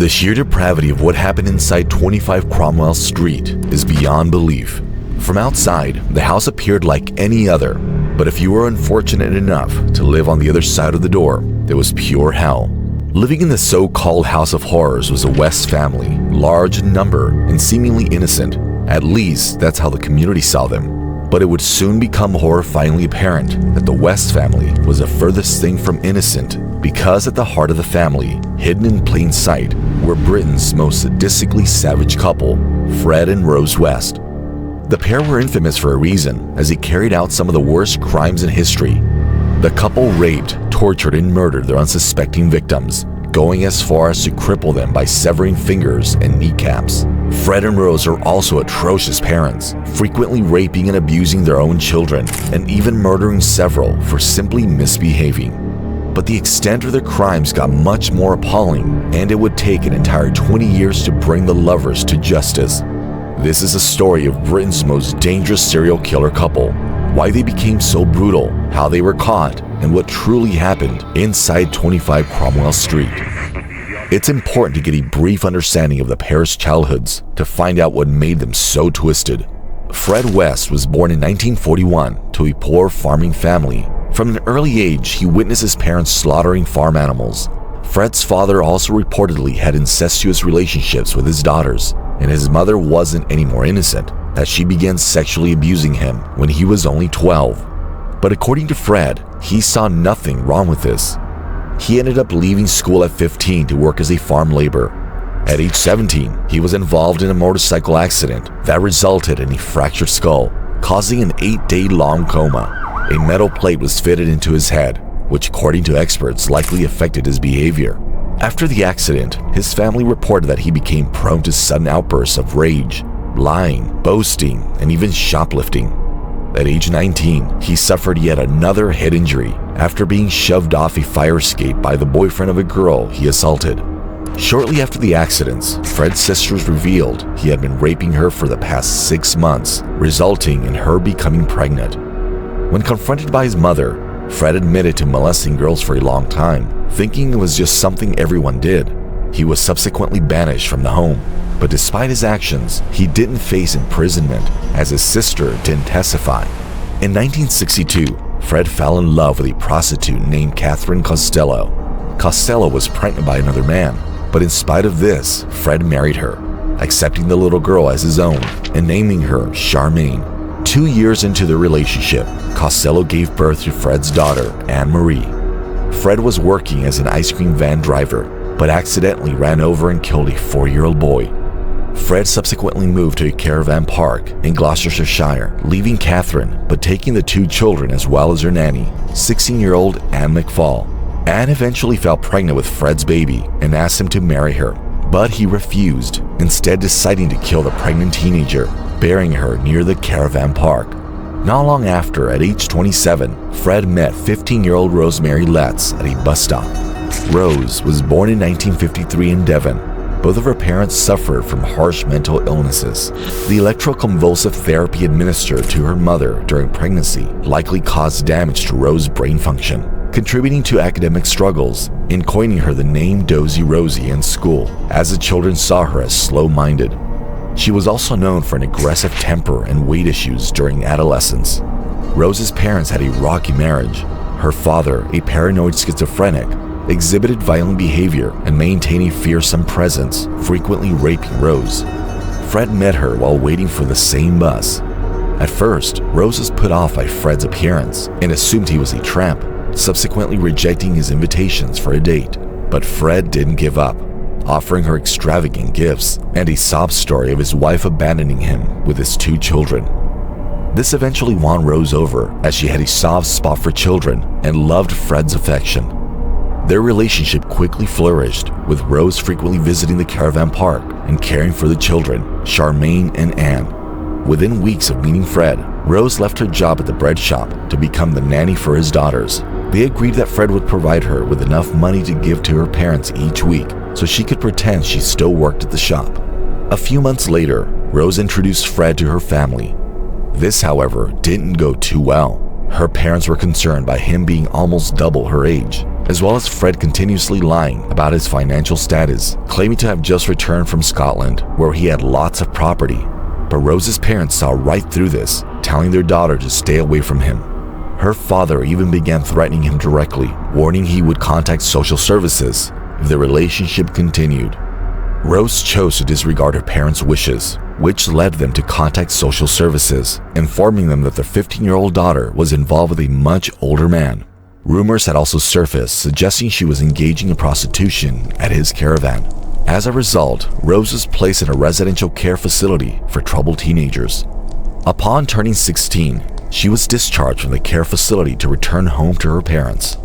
The sheer depravity of what happened inside 25 Cromwell Street is beyond belief. From outside, the house appeared like any other, but if you were unfortunate enough to live on the other side of the door, it was pure hell. Living in the so-called House of Horrors was a West family, large in number and seemingly innocent. At least, that's how the community saw them. But it would soon become horrifyingly apparent that the West family was the furthest thing from innocent, because at the heart of the family, hidden in plain sight, were Britain's most sadistically savage couple, Fred and Rose West. The pair were infamous for a reason, as they carried out some of the worst crimes in history. The couple raped, tortured, and murdered their unsuspecting victims, going as far as to cripple them by severing fingers and kneecaps. Fred and Rose are also atrocious parents, frequently raping and abusing their own children, and even murdering several for simply misbehaving. But the extent of their crimes got much more appalling, and it would take an entire 20 years to bring the lovers to justice. This is a story of Britain's most dangerous serial killer couple, why they became so brutal, how they were caught, and what truly happened inside 25 Cromwell Street. It's important to get a brief understanding of the pair's childhoods to find out what made them so twisted. Fred West was born in 1941 to a poor farming family. From an early age, he witnessed his parents slaughtering farm animals. Fred's father also reportedly had incestuous relationships with his daughters, and his mother wasn't any more innocent, as she began sexually abusing him when he was only 12. But according to Fred, he saw nothing wrong with this. He ended up leaving school at 15 to work as a farm laborer. At age 17, he was involved in a motorcycle accident that resulted in a fractured skull, causing an 8-day-long coma. A metal plate was fitted into his head, which according to experts likely affected his behavior. After the accident, his family reported that he became prone to sudden outbursts of rage, lying, boasting, and even shoplifting. At age 19, he suffered yet another head injury after being shoved off a fire escape by the boyfriend of a girl he assaulted. Shortly after the accidents, Fred's sisters revealed he had been raping her for the past 6 months, resulting in her becoming pregnant. When confronted by his mother, Fred admitted to molesting girls for a long time, thinking it was just something everyone did. He was subsequently banished from the home, but despite his actions, he didn't face imprisonment as his sister didn't testify. In 1962, Fred fell in love with a prostitute named Catherine Costello. Costello was pregnant by another man, but in spite of this, Fred married her, accepting the little girl as his own and naming her Charmaine. 2 years into their relationship, Costello gave birth to Fred's daughter, Anne-Marie. Fred was working as an ice cream van driver, but accidentally ran over and killed a 4-year-old boy. Fred subsequently moved to a caravan park in Gloucestershire, leaving Catherine, but taking the 2 children as well as her nanny, 16-year-old Anne McFall. Anne eventually fell pregnant with Fred's baby and asked him to marry her, but he refused, instead deciding to kill the pregnant teenager, burying her near the caravan park. Not long after, at age 27, Fred met 15-year-old Rosemary Letts at a bus stop. Rose was born in 1953 in Devon. Both of her parents suffered from harsh mental illnesses. The electroconvulsive therapy administered to her mother during pregnancy likely caused damage to Rose's brain function, contributing to academic struggles and coining her the name Dozy Rosie in school, as the children saw her as slow-minded. She was also known for an aggressive temper and weight issues during adolescence. Rose's parents had a rocky marriage. Her father, a paranoid schizophrenic, exhibited violent behavior and maintained a fearsome presence, frequently raping Rose. Fred met her while waiting for the same bus. At first, Rose was put off by Fred's appearance and assumed he was a tramp, subsequently rejecting his invitations for a date. But Fred didn't give up, offering her extravagant gifts and a sob story of his wife abandoning him with his 2 children. This eventually won Rose over, as she had a soft spot for children and loved Fred's affection. Their relationship quickly flourished, with Rose frequently visiting the caravan park and caring for the children, Charmaine and Anne. Within weeks of meeting Fred, Rose left her job at the bread shop to become the nanny for his daughters. They agreed that Fred would provide her with enough money to give to her parents each week so she could pretend she still worked at the shop. A few months later, Rose introduced Fred to her family. This, however, didn't go too well. Her parents were concerned by him being almost double her age. as well as Fred continuously lying about his financial status, claiming to have just returned from Scotland, where he had lots of property. But Rose's parents saw right through this, telling their daughter to stay away from him. Her father even began threatening him directly, warning he would contact social services if the relationship continued. Rose chose to disregard her parents' wishes, which led them to contact social services, informing them that their 15-year-old daughter was involved with a much older man. Rumors had also surfaced suggesting she was engaging in prostitution at his caravan. As a result, Rose was placed in a residential care facility for troubled teenagers. Upon turning 16, she was discharged from the care facility to return home to her parents.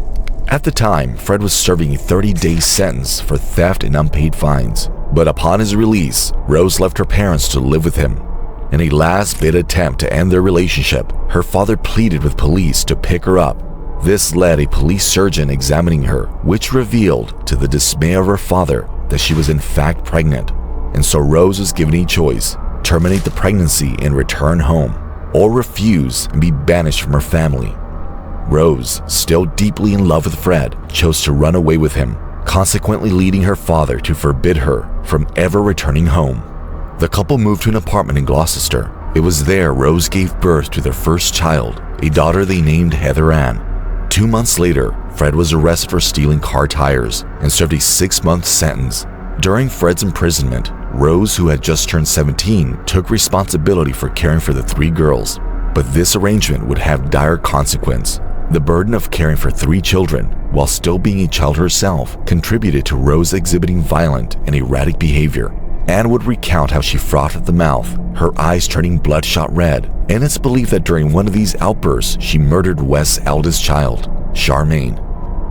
At the time, Fred was serving a 30-day sentence for theft and unpaid fines. But upon his release, Rose left her parents to live with him. In a last-bid attempt to end their relationship, her father pleaded with police to pick her up. This led a police surgeon examining her, which revealed, to the dismay of her father, that she was in fact pregnant. And so Rose was given a choice: terminate the pregnancy and return home, or refuse and be banished from her family. Rose, still deeply in love with Fred, chose to run away with him, consequently leading her father to forbid her from ever returning home. The couple moved to an apartment in Gloucester. It was there Rose gave birth to their first child, a daughter they named Heather Ann. 2 months later, Fred was arrested for stealing car tires and served a 6-month sentence. During Fred's imprisonment, Rose, who had just turned 17, took responsibility for caring for the 3 girls. But this arrangement would have dire consequence. The burden of caring for 3 children, while still being a child herself, contributed to Rose exhibiting violent and erratic behavior. Anne would recount how she frothed at the mouth, her eyes turning bloodshot red, and it's believed that during one of these outbursts, she murdered Wes's eldest child, Charmaine.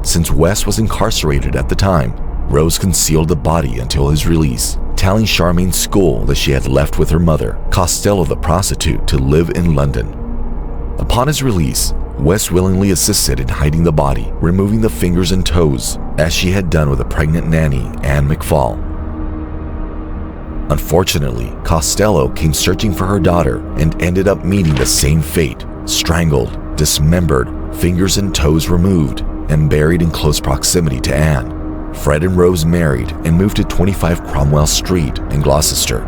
Since Wes was incarcerated at the time, Rose concealed the body until his release, telling Charmaine's school that she had left with her mother, Costello the prostitute, to live in London. Upon his release, Wes willingly assisted in hiding the body, removing the fingers and toes, as she had done with a pregnant nanny, Anne McFall. Unfortunately, Costello came searching for her daughter and ended up meeting the same fate: strangled, dismembered, fingers and toes removed, and buried in close proximity to Anne. Fred and Rose married and moved to 25 Cromwell Street in Gloucester.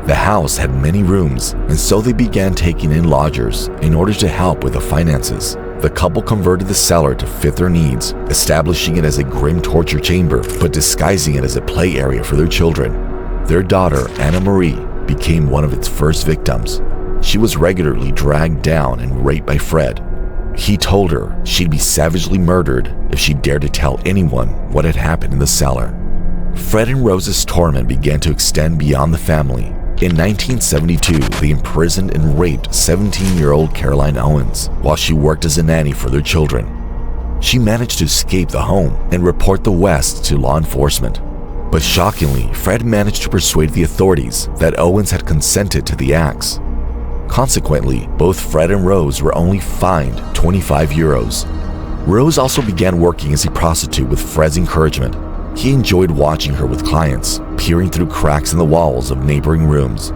The house had many rooms, and so they began taking in lodgers in order to help with the finances. The couple converted the cellar to fit their needs, establishing it as a grim torture chamber, but disguising it as a play area for their children. Their daughter, Anna Marie, became one of its first victims. She was regularly dragged down and raped by Fred. He told her she'd be savagely murdered if she dared to tell anyone what had happened in the cellar. Fred and Rose's torment began to extend beyond the family. In 1972, they imprisoned and raped 17-year-old Caroline Owens while she worked as a nanny for their children. She managed to escape the home and report the West to law enforcement. But shockingly, Fred managed to persuade the authorities that Owens had consented to the acts. Consequently, both Fred and Rose were only fined 25 euros. Rose also began working as a prostitute with Fred's encouragement. He enjoyed watching her with clients, peering through cracks in the walls of neighboring rooms.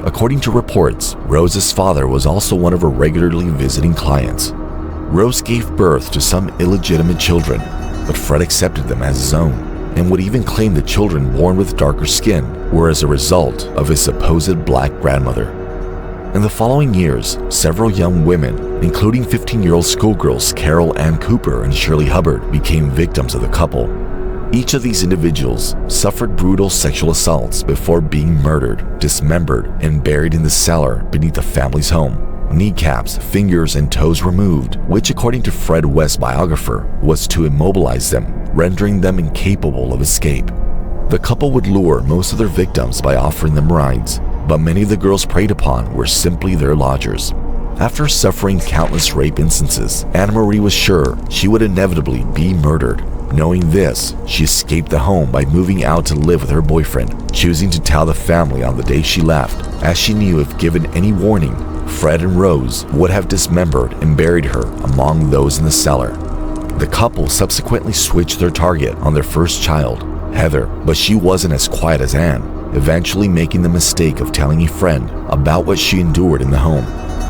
According to reports, Rose's father was also one of her regularly visiting clients. Rose gave birth to some illegitimate children, but Fred accepted them as his own, and would even claim the children born with darker skin were as a result of his supposed black grandmother. In the following years, several young women, including 15-year-old schoolgirls Carol Ann Cooper and Shirley Hubbard, became victims of the couple. Each of these individuals suffered brutal sexual assaults before being murdered, dismembered, and buried in the cellar beneath the family's home. Kneecaps, fingers, and toes removed, which according to Fred West's biographer, was to immobilize them, rendering them incapable of escape. The couple would lure most of their victims by offering them rides, but many of the girls preyed upon were simply their lodgers. After suffering countless rape instances, Anna Marie was sure she would inevitably be murdered. Knowing this, she escaped the home by moving out to live with her boyfriend, choosing to tell the family on the day she left, as she knew if given any warning, Fred and Rose would have dismembered and buried her among those in the cellar. The couple subsequently switched their target on their first child, Heather, but she wasn't as quiet as Anne, eventually making the mistake of telling a friend about what she endured in the home.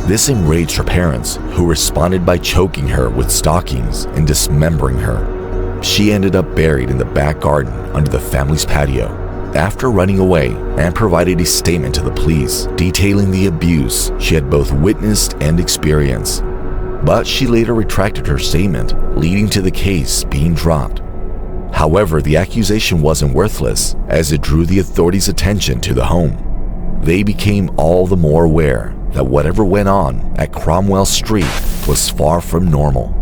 This enraged her parents, who responded by choking her with stockings and dismembering her. she ended up buried in the back garden under the family's patio. After running away, Anne provided a statement to the police detailing the abuse she had both witnessed and experienced. But she later retracted her statement, leading to the case being dropped. However, the accusation wasn't worthless, as it drew the authorities' attention to the home. They became all the more aware that whatever went on at Cromwell Street was far from normal.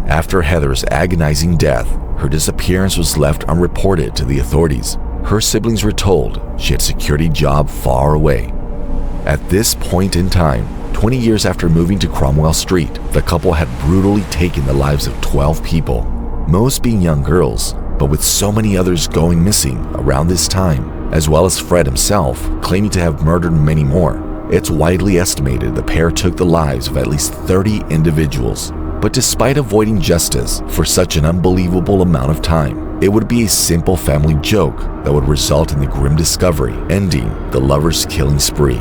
After Heather's agonizing death, her disappearance was left unreported to the authorities. Her siblings were told she had secured a job far away. At this point in time, 20 years after moving to Cromwell Street, the couple had brutally taken the lives of 12 people, most being young girls, but with so many others going missing around this time, as well as Fred himself claiming to have murdered many more. It's widely estimated the pair took the lives of at least 30 individuals. But despite avoiding justice for such an unbelievable amount of time, it would be a simple family joke that would result in the grim discovery, ending the lovers' killing spree.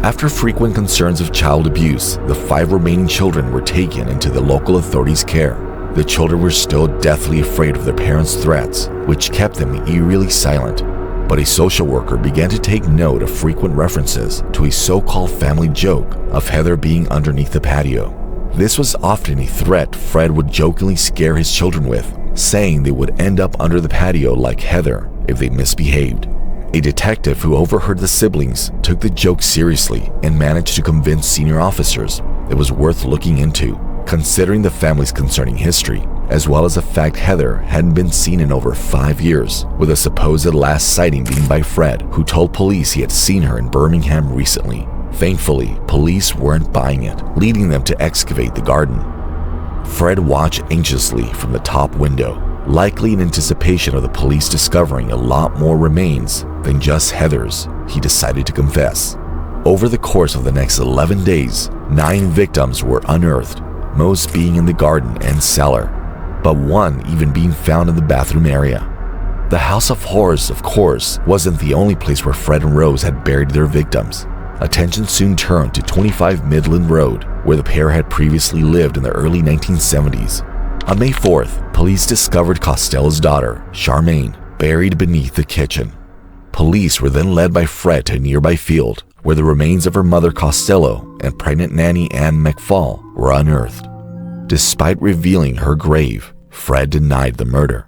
After frequent concerns of child abuse, the 5 remaining children were taken into the local authorities' care. The children were still deathly afraid of their parents' threats, which kept them eerily silent. But a social worker began to take note of frequent references to a so-called family joke of Heather being underneath the patio. This was often a threat Fred would jokingly scare his children with, saying they would end up under the patio like Heather if they misbehaved. A detective who overheard the siblings took the joke seriously and managed to convince senior officers it was worth looking into, considering the family's concerning history, as well as the fact Heather hadn't been seen in over 5 years, with a supposed last sighting being by Fred, who told police he had seen her in Birmingham recently. Thankfully, police weren't buying it, leading them to excavate the garden. Fred watched anxiously from the top window, likely in anticipation of the police discovering a lot more remains than just Heather's. He decided to confess. Over the course of the next 11 days, 9 victims were unearthed, most being in the garden and cellar, but one even being found in the bathroom area. The House of Horrors, of course, wasn't the only place where Fred and Rose had buried their victims. Attention soon turned to 25 Midland Road, where the pair had previously lived in the early 1970s. On May 4th, police discovered Costello's daughter, Charmaine, buried beneath the kitchen. Police were then led by Fred to a nearby field, where the remains of her mother Costello and pregnant nanny Anne McFall were unearthed. Despite revealing her grave, Fred denied the murder.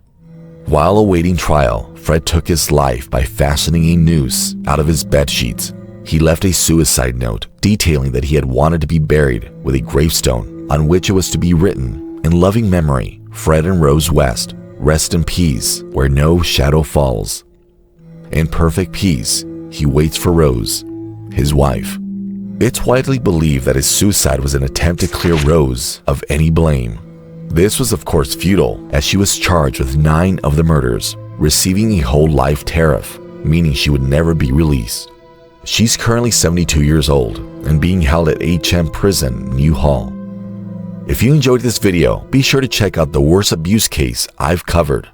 While awaiting trial, Fred took his life by fastening a noose out of his bed sheets. He left a suicide note detailing that he had wanted to be buried with a gravestone on which it was to be written, "In loving memory, Fred and Rose West, rest in peace where no shadow falls." In perfect peace, he waits for Rose, his wife. It's widely believed that his suicide was an attempt to clear Rose of any blame. This was of course futile, as she was charged with 9 of the murders, receiving a whole life tariff, meaning she would never be released. She's currently 72 years old and being held at HM Prison, New Hall. If you enjoyed this video, be sure to check out the worst abuse case I've covered.